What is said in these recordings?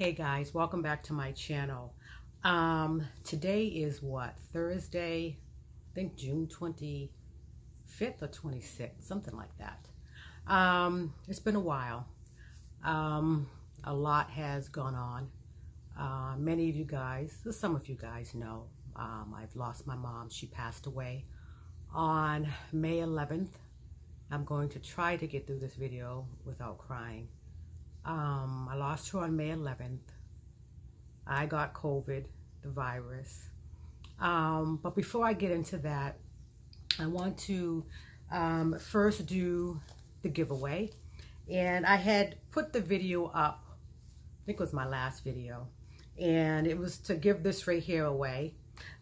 Hey guys, welcome back to my channel. Today is what? Thursday, I think June 25th or 26th, something like that. It's been a while. A lot has gone on. Many of you guys, some of you guys know, I've lost my mom. She passed away on May 11th. I'm going to try to get through this video without crying. I lost her on May 11th. I got COVID, the virus. But before I get into that, I want to first do the giveaway. And I had put the video up, I think it was my last video, and it was to give this right here away.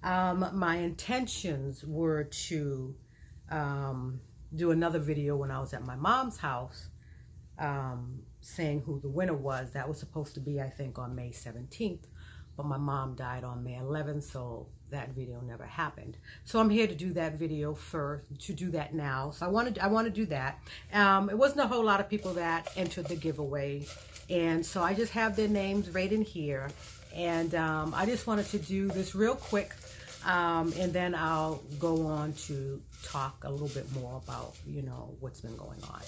My intentions were to do another video when I was at my mom's house, saying who the winner was. That was supposed to be, I think, on May 17th, but my mom died on May 11th, so that video never happened. So I'm here to do that video first, to do that now. So I want to do that. It wasn't a whole lot of people that entered the giveaway, and so I just have their names right in here. And I just wanted to do this real quick, and then I'll go on to talk a little bit more about, you know, what's been going on.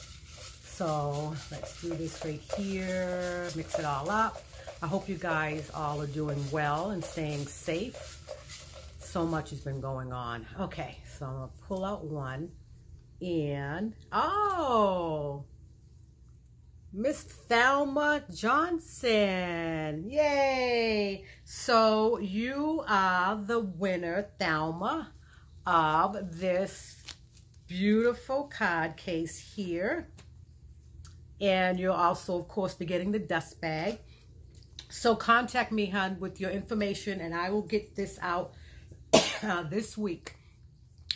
So let's do this right here, mix it all up. I hope you guys all are doing well and staying safe. So much has been going on. Okay, so I'm gonna pull out one, and oh, Miss Thelma Johnson, yay! So you are the winner, Thelma, of this beautiful card case here. And you'll also, of course, be getting the dust bag. So contact me, hon, with your information, and I will get this out this week.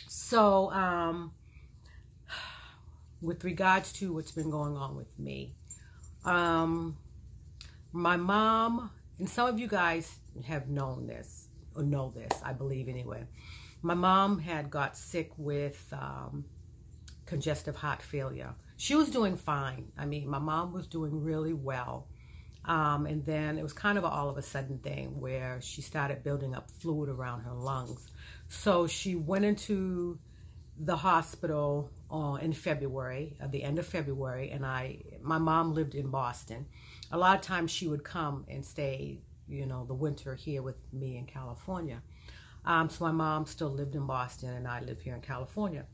So with regards to what's been going on with me, my mom, and some of you guys have known this, or know this, I believe anyway. My mom had got sick with congestive heart failure. She was doing fine. I mean, my mom was doing really well. And then it was kind of an all of a sudden thing where she started building up fluid around her lungs. So she went into the hospital in February, at the end of February, and my mom lived in Boston. A lot of times she would come and stay, you know, the winter here with me in California. So my mom still lived in Boston, and I live here in California.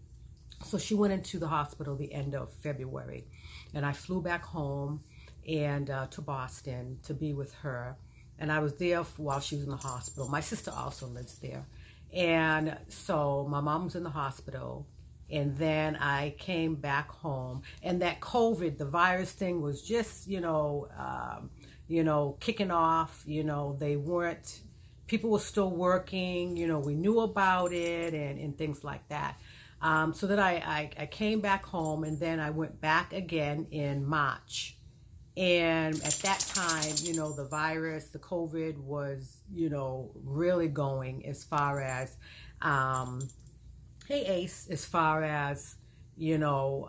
So she went into the hospital the end of February, and I flew back home and to Boston to be with her. And I was there while she was in the hospital. My sister also lives there. And so my mom was in the hospital, and then I came back home, and that COVID, the virus thing, was just, you know, kicking off. You know, people were still working, you know, we knew about it and things like that. So then I came back home, and then I went back again in March. And at that time, you know, the virus, the COVID was, you know, really going as far as, hey Ace, as far as, you know,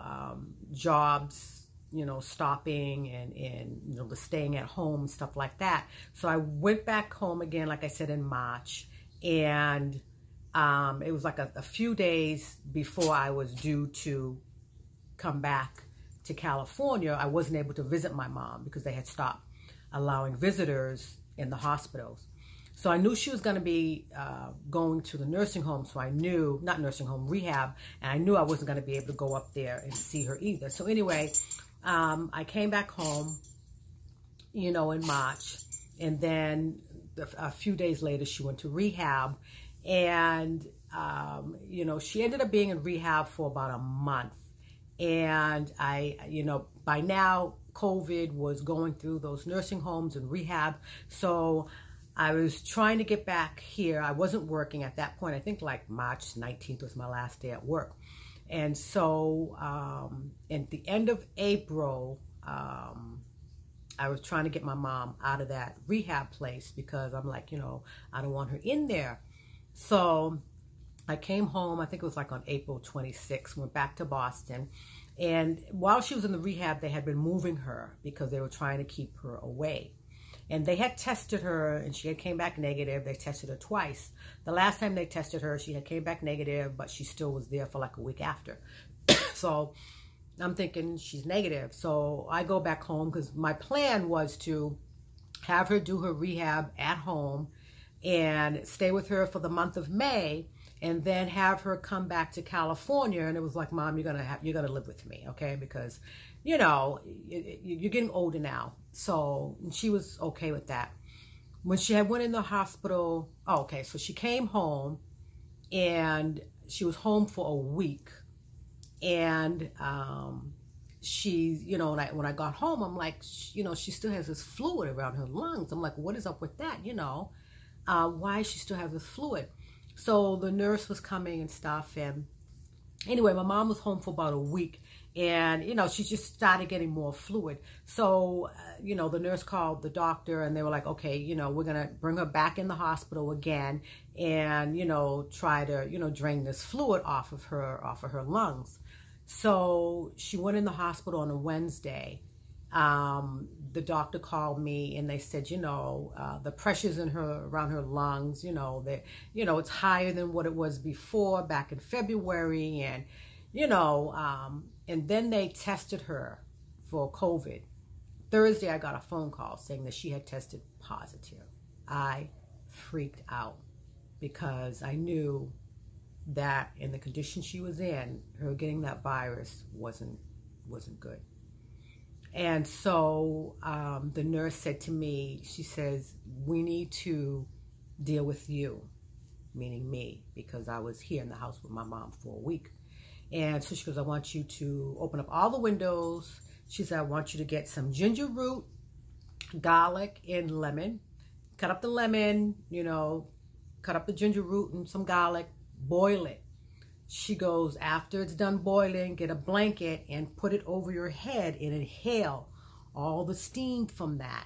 jobs, you know, stopping and, you know, the staying at home, stuff like that. So I went back home again, like I said, in March, and it was like a few days before I was due to come back to California. I wasn't able to visit my mom because they had stopped allowing visitors in the hospitals. So I knew she was going to be going to the nursing home. So I knew, not nursing home, rehab, and I knew I wasn't going to be able to go up there and see her either. So anyway, I came back home, you know, in March, and then a few days later she went to rehab. And, you know, she ended up being in rehab for about a month. And you know, by now, COVID was going through those nursing homes and rehab. So I was trying to get back here. I wasn't working at that point. I think like March 19th was my last day at work. And so at the end of April, I was trying to get my mom out of that rehab place because I'm like, you know, I don't want her in there. So I came home, I think it was like on April 26th, went back to Boston. And while she was in the rehab, they had been moving her because they were trying to keep her away. And they had tested her, and she had came back negative. They tested her twice. The last time they tested her, she had came back negative, but she still was there for like a week after. So I'm thinking she's negative. So I go back home because my plan was to have her do her rehab at home and stay with her for the month of May, and then have her come back to California. And it was like, Mom, you're gonna live with me, okay? Because, you know, you're getting older now. So she was okay with that. When she had went in the hospital, so she came home, and she was home for a week. And she, you know, when I got home, I'm like, you know, she still has this fluid around her lungs. I'm like, what is up with that? You know, why she still has this fluid? So the nurse was coming and stuff. And anyway, my mom was home for about a week, and, you know, she just started getting more fluid. So, you know, the nurse called the doctor, and they were like, okay, you know, we're going to bring her back in the hospital again and, you know, try to, you know, drain this fluid off of her lungs. So she went in the hospital on a Wednesday. The doctor called me, and they said, you know, the pressures around her lungs, you know, that, you know, it's higher than what it was before back in February. And, you know, and then they tested her for COVID. Thursday, I got a phone call saying that she had tested positive. I freaked out because I knew that in the condition she was in, her getting that virus wasn't good. And so the nurse said to me, she says, we need to deal with you, meaning me, because I was here in the house with my mom for a week. And so she goes, I want you to open up all the windows. She said, I want you to get some ginger root, garlic, and lemon. Cut up the lemon, you know, cut up the ginger root and some garlic, boil it. She goes, after it's done boiling, get a blanket and put it over your head and inhale all the steam from that.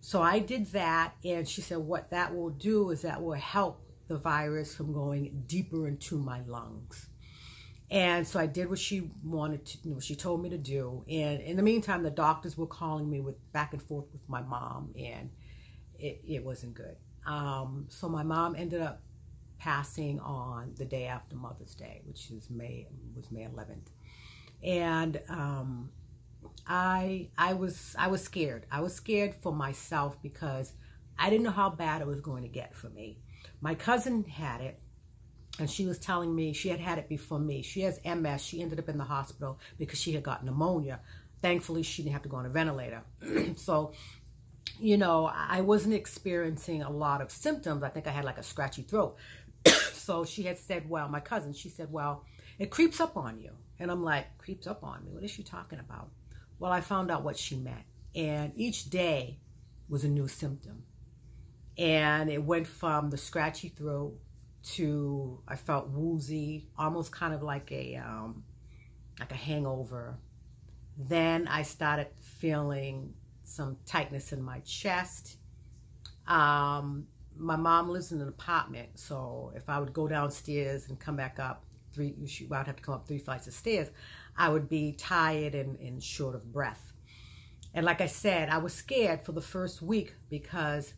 So I did that, and she said what that will do is that will help the virus from going deeper into my lungs. And so I did what she wanted to, what she told me to do. And in the meantime, the doctors were calling me back and forth with my mom, and it wasn't good. So my mom ended up passing on the day after Mother's Day, which is May 11th. And I was scared. I was scared for myself because I didn't know how bad it was going to get for me. My cousin had it, and she was telling me she had it before me. She has MS. She ended up in the hospital because she had got pneumonia. Thankfully, she didn't have to go on a ventilator. So, you know, I wasn't experiencing a lot of symptoms. I think I had like a scratchy throat. So she had said, well, my cousin, she said, well, it creeps up on you. And I'm like, creeps up on me? What is she talking about? Well, I found out what she meant. And each day was a new symptom. And it went from the scratchy throat to, I felt woozy, almost kind of like a hangover. Then I started feeling some tightness in my chest. My mom lives in an apartment, so if I would go downstairs and come back up, I would have to come up 3 flights of stairs, I would be tired and short of breath. And like I said, I was scared for the first week because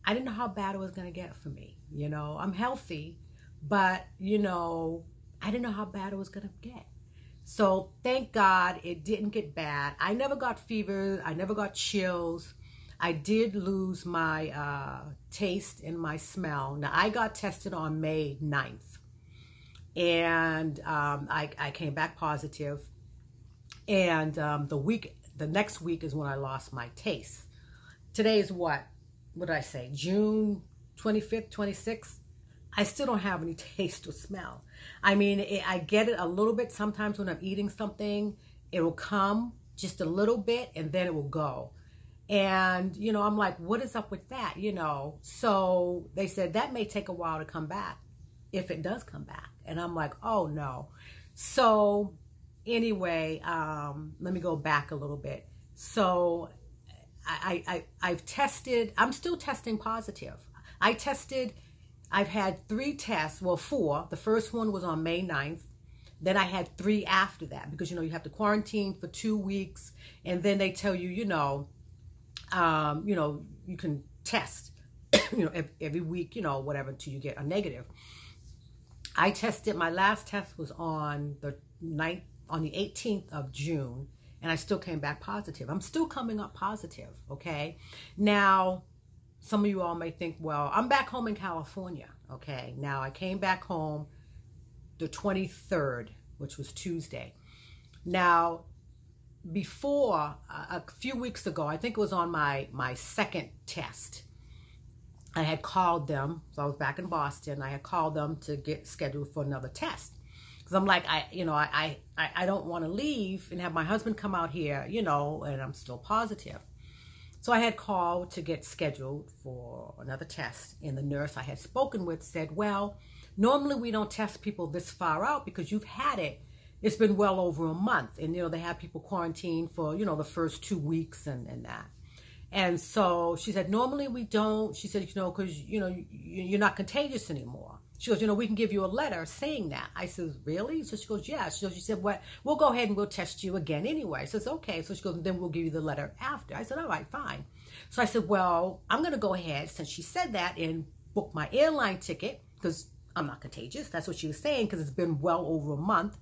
I didn't know how bad it was going to get for me. You know, I'm healthy, but, you know, I didn't know how bad it was going to get. So thank God it didn't get bad. I never got fever. I never got chills. I did lose my taste and my smell. Now, I got tested on May 9th, and I came back positive. And the next week is when I lost my taste. Today is what did I say? June 25th, 26th? I still don't have any taste or smell. I mean, I get it a little bit sometimes when I'm eating something. It'll come just a little bit, and then it will go. And, you know, I'm like, what is up with that, you know? So they said that may take a while to come back, if it does come back. And I'm like, oh, no. So anyway, let me go back a little bit. So I've tested, I'm still testing positive. I've had 3 tests, well, 4. The first one was on May 9th. Then I had 3 after that because, you know, you have to quarantine for 2 weeks. And then they tell you, you know, You know, you can test, you know, every week, you know, whatever, until you get a negative. I tested, my last test was on the 18th of June, and I still came back positive. I'm still coming up positive, okay? Now, some of you all may think, well, I'm back home in California, okay? Now, I came back home the 23rd, which was Tuesday. Now, before, a few weeks ago, I think it was on my second test, I had called them, so I was back in Boston, I had called them to get scheduled for another test. Because I'm like, I don't want to leave and have my husband come out here, you know, and I'm still positive. So I had called to get scheduled for another test, and the nurse I had spoken with said, well, normally we don't test people this far out because you've had it. It's been well over a month, and, you know, they have people quarantined for, you know, the first 2 weeks and that. And so she said, normally we don't. She said, you know, because, you know, you're not contagious anymore. She goes, you know, we can give you a letter saying that. I said, really? So she goes, yeah. She said, well, we'll go ahead and we'll test you again anyway. I says, okay. So she goes, then we'll give you the letter after. I said, all right, fine. So I said, well, I'm going to go ahead, since she said that, and book my airline ticket, because I'm not contagious. That's what she was saying, because it's been well over a month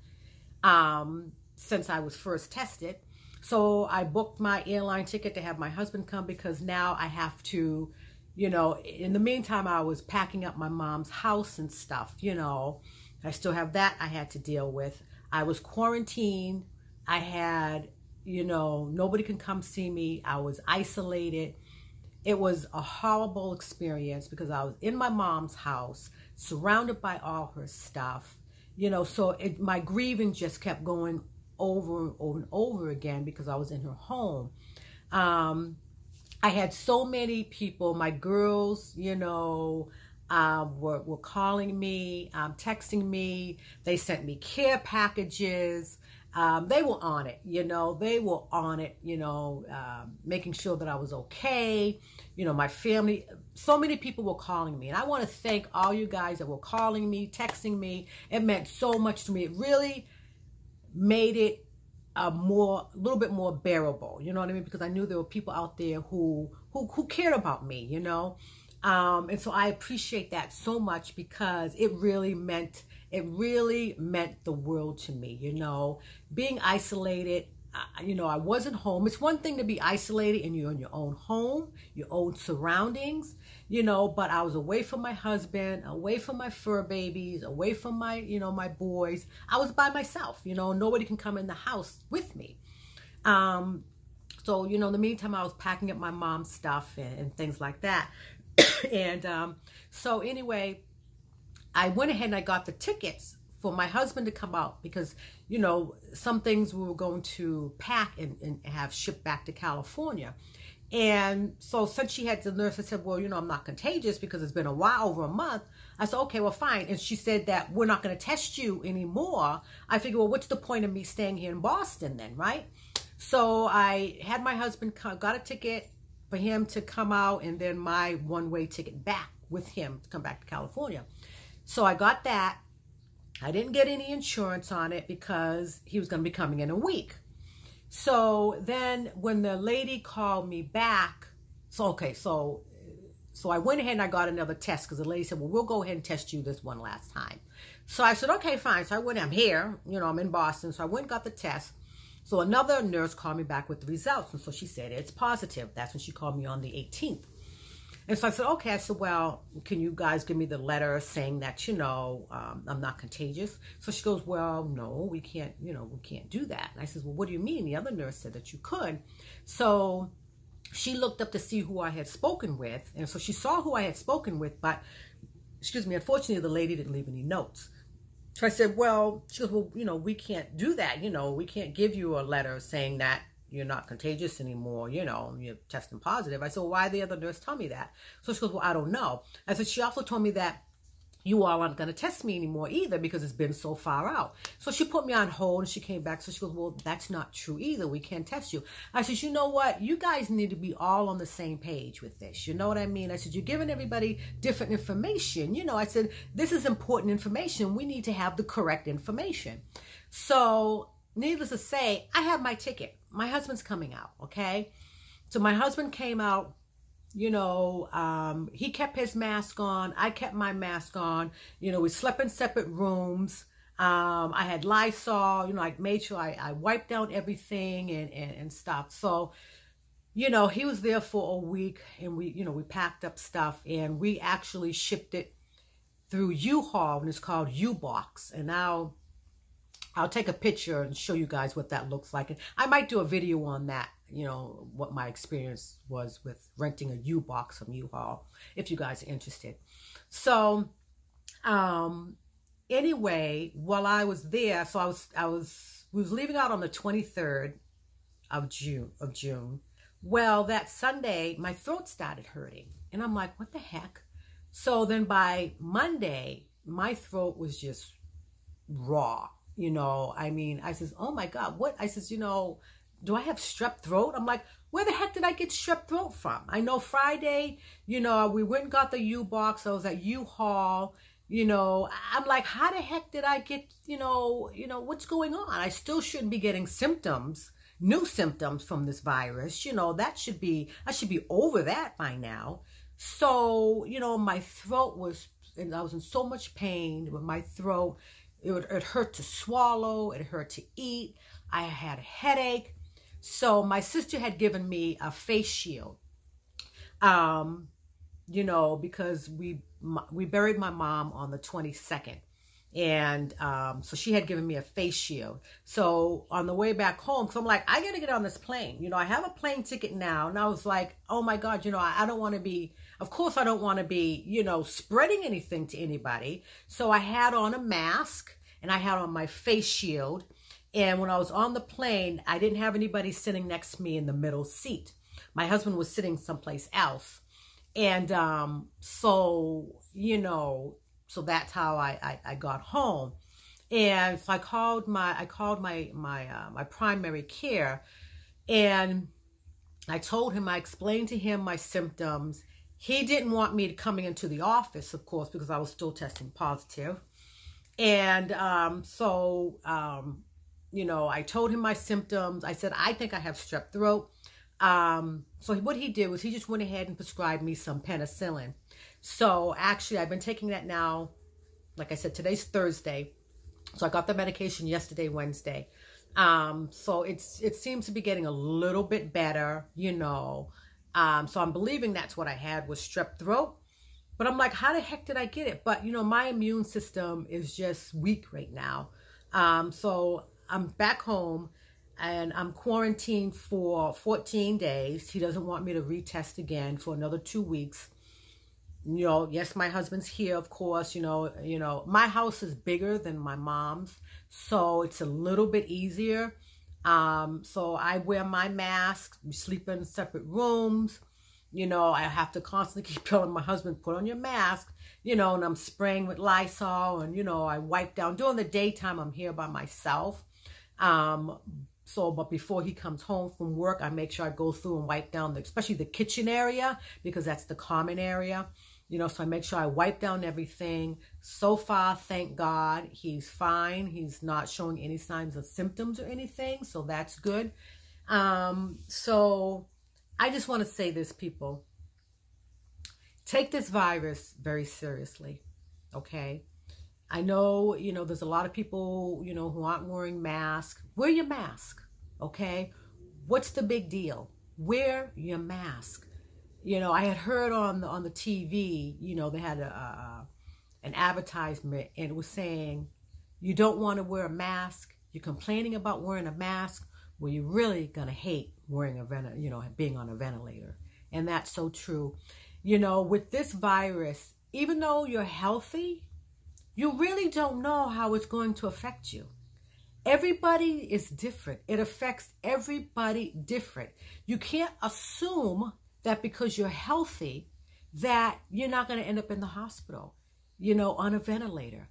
since I was first tested. So I booked my airline ticket to have my husband come, because now I have to, you know, in the meantime, I was packing up my mom's house and stuff, you know. I still have that I had to deal with. I was quarantined. I had, you know, nobody can come see me. I was isolated. It was a horrible experience because I was in my mom's house, surrounded by all her stuff, you know, so my grieving just kept going over and over and over again because I was in her home. I had so many people, my girls, you know, were calling me, texting me. They sent me care packages. They were on it, you know, making sure that I was okay. You know, my family, so many people were calling me. And I want to thank all you guys that were calling me, texting me. It meant so much to me. It really made it a little bit more bearable, you know what I mean? Because I knew there were people out there who cared about me, you know? And so I appreciate that so much, because it really meant the world to me, you know? Being isolated, you know, I wasn't home. It's one thing to be isolated and you're in your own home, your own surroundings, you know, but I was away from my husband, away from my fur babies, away from my, you know, my boys. I was by myself, you know, nobody can come in the house with me. So, you know, in the meantime, I was packing up my mom's stuff and things like that. And so anyway, I went ahead and I got the tickets for my husband to come out, because, you know, some things we were going to pack and have shipped back to California. And so since she had the nurse, I said, well, you know, I'm not contagious because it's been a while, over a month. I said, okay, well, fine. And she said that we're not going to test you anymore. I figured, well, what's the point of me staying here in Boston then, right? So I had my husband got a ticket for him to come out, and then my one-way ticket back with him to come back to California. So I got that. I didn't get any insurance on it because he was going to be coming in a week. So then when the lady called me back, so I went ahead and I got another test, because the lady said, well, we'll go ahead and test you this one last time. So I said, okay, fine. So I went, I'm here, you know, I'm in Boston. So I went and got the test. So another nurse called me back with the results. And so she said, it's positive. That's when she called me on the 18th. And so I said, okay. I said, well, can you guys give me the letter saying that, you know, I'm not contagious? So she goes, well, no, we can't, you know, we can't do that. And I said, well, what do you mean? The other nurse said that you could. So she looked up to see who I had spoken with. And so she saw who I had spoken with, but, excuse me, unfortunately, the lady didn't leave any notes. So I said, well, she goes, well, you know, we can't do that. You know, we can't give you a letter saying that you're not contagious anymore, you know, you're testing positive. I said, well, why did the other nurse tell me that? So she goes, well, I don't know. I said, she also told me that you all aren't going to test me anymore either because it's been so far out. So she put me on hold and she came back. So she goes, well, that's not true either. We can't test you. I said, you know what? You guys need to be all on the same page with this. You know what I mean? I said, you're giving everybody different information. You know, I said, this is important information. We need to have the correct information. So needless to say, I have my ticket. My husband's coming out, okay? So my husband came out, you know, he kept his mask on. I kept my mask on. You know, we slept in separate rooms. I had Lysol, you know, I made sure I wiped down everything and stuff. So, you know, he was there for a week, and we, you know, we packed up stuff, and we actually shipped it through U-Haul, and it's called U-Box. And now I'll take a picture and show you guys what that looks like. And I might do a video on that, you know, what my experience was with renting a U-Box from U-Haul, if you guys are interested. So, anyway, while I was there, so we was leaving out on the 23rd of June. Well, that Sunday, my throat started hurting. And I'm like, what the heck? So then by Monday, my throat was just raw. You know, I mean, I says, oh my God, what? I says, you know, do I have strep throat? I'm like, where the heck did I get strep throat from? I know Friday, you know, we went and got the U-Box. I was at U-Haul. You know, I'm like, how the heck did I get, you know, what's going on? I still shouldn't be getting symptoms, new symptoms from this virus. You know, I should be over that by now. So, you know, my throat was, and I was in so much pain with my throat. It hurt to swallow. It hurt to eat. I had a headache. So my sister had given me a face shield. You know, because we buried my mom on the 22nd. And so she had given me a face shield. So on the way back home, so I'm like, I got to get on this plane. You know, I have a plane ticket now. And I was like, oh my God, you know, I don't want to be, of course I don't want to be, you know, spreading anything to anybody. So I had on a mask and I had on my face shield. And when I was on the plane, I didn't have anybody sitting next to me in the middle seat. My husband was sitting someplace else. And so, you know, so that's how I got home. And so I called my primary care, and I told him, I explained to him my symptoms. He didn't want me coming into the office, of course, because I was still testing positive. And you know, I told him my symptoms. I said, I think I have strep throat. So what he did was he just went ahead and prescribed me some penicillin. So actually I've been taking that now. Like I said, today's Thursday. So I got the medication yesterday, Wednesday. So it seems to be getting a little bit better, you know. So I'm believing that's what I had was strep throat. But I'm like, how the heck did I get it? But, you know, my immune system is just weak right now. So I'm back home. And I'm quarantined for 14 days. He doesn't want me to retest again for another 2 weeks. You know, yes, my husband's here, of course. You know, my house is bigger than my mom's, so it's a little bit easier. So I wear my mask. We sleep in separate rooms. You know, I have to constantly keep telling my husband, put on your mask. You know, and I'm spraying with Lysol, and you know, I wipe down. During the daytime, I'm here by myself. So, but before he comes home from work, I make sure I go through and wipe down, especially the kitchen area, because that's the common area. You know, so I make sure I wipe down everything. So far, thank God, he's fine. He's not showing any signs of symptoms or anything, so that's good. So I just want to say this, people. Take this virus very seriously, okay? I know, you know, there's a lot of people, you know, who aren't wearing masks. Wear your mask, okay? What's the big deal? Wear your mask. You know, I had heard on the TV, you know, they had an advertisement, and it was saying, you don't want to wear a mask. You're complaining about wearing a mask. Well, you're really going to hate wearing being on a ventilator. And that's so true. You know, with this virus, even though you're healthy, you really don't know how it's going to affect you. Everybody is different. It affects everybody different. You can't assume that because you're healthy that you're not going to end up in the hospital, you know, on a ventilator.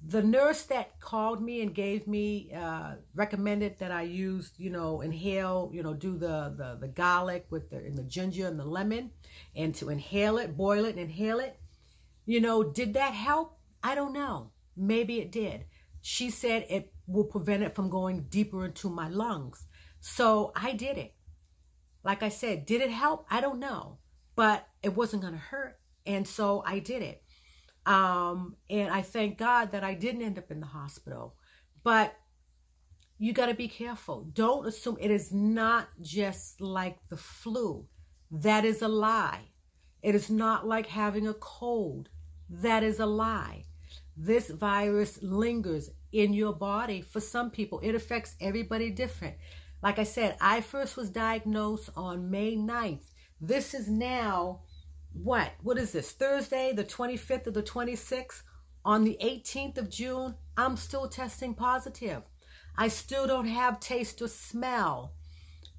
The nurse that called me and gave me, recommended that I use, you know, inhale, you know, do the garlic with the ginger and the lemon, and to inhale it, boil it and inhale it. You know, did that help? I don't know. Maybe it did. She said it will prevent it from going deeper into my lungs. So I did it. Like I said, did it help? I don't know, but it wasn't going to hurt. And so I did it. And I thank God that I didn't end up in the hospital. But you got to be careful. Don't assume it is not just like the flu. That is a lie. It is not like having a cold. That is a lie. This virus lingers in your body. For some people, it affects everybody different. Like I said, I first was diagnosed on May 9th. This is now, what is this? Thursday, the 25th or the 26th? On the 18th of June, I'm still testing positive. I still don't have taste or smell.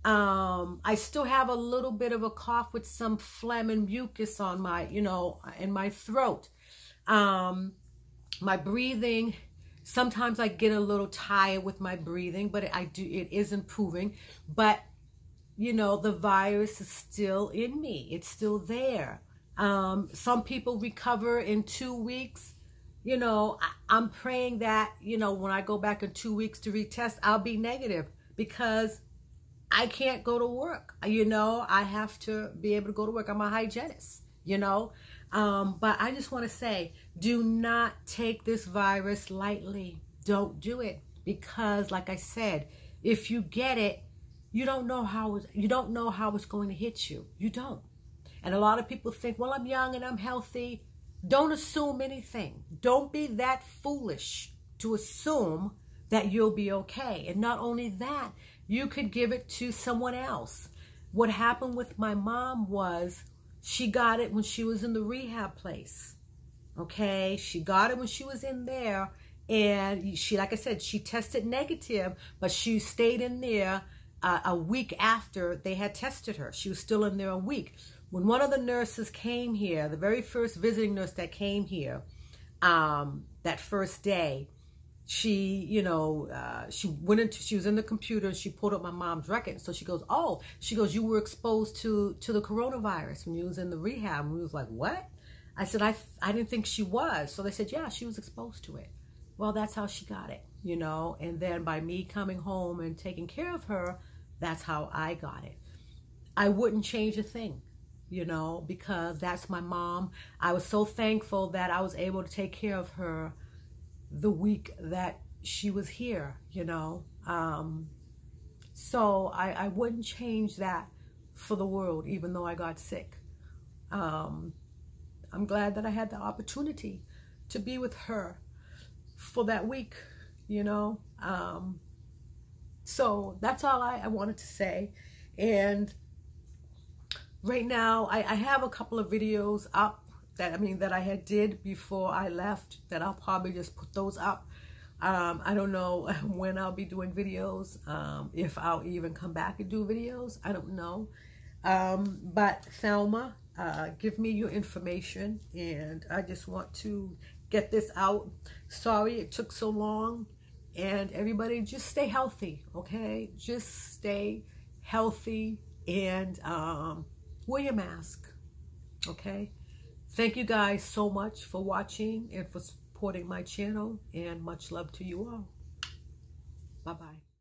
I still have a little bit of a cough with some phlegm and mucus on my, in my throat. My breathing, sometimes I get a little tired with my breathing, but it is improving. But, the virus is still in me. It's still there. Some people recover in 2 weeks. I'm praying that, when I go back in 2 weeks to retest, I'll be negative, because I can't go to work. I have to be able to go to work. I'm a hygienist, But I just want to say, do not take this virus lightly. Don't do it, because like I said, if you get it, you don't know how it's going to hit you. You don't. And a lot of people think, well, I'm young and I'm healthy. Don't assume anything. Don't be that foolish to assume that you'll be okay. And not only that, you could give it to someone else. What happened with my mom was she got it when she was in the rehab place. Okay? She got it when she was in there. And she, like I said, she tested negative, but she stayed in there a week after they had tested her. She was still in there a week. When one of the nurses came here, the very first visiting nurse that came here, that first day, she was in the computer and she pulled up my mom's record. So she goes, you were exposed to the coronavirus when you was in the rehab. And we was like, what? I said, I didn't think she was. So they said, yeah, she was exposed to it. Well, that's how she got it, and then by me coming home and taking care of her, that's how I got it. I wouldn't change a thing. Because that's my mom. I was so thankful that I was able to take care of her the week that she was here, So I wouldn't change that for the world, even though I got sick. I'm glad that I had the opportunity to be with her for that week, So that's all I wanted to say. And right now, I have a couple of videos up that I did before I left, that I'll probably just put those up. I don't know when I'll be doing videos, if I'll even come back and do videos. I don't know. But Thelma, give me your information, and I just want to get this out. Sorry it took so long, and everybody just stay healthy, okay? Just stay healthy, and wear your mask, okay? Thank you guys so much for watching and for supporting my channel, and much love to you all. Bye-bye.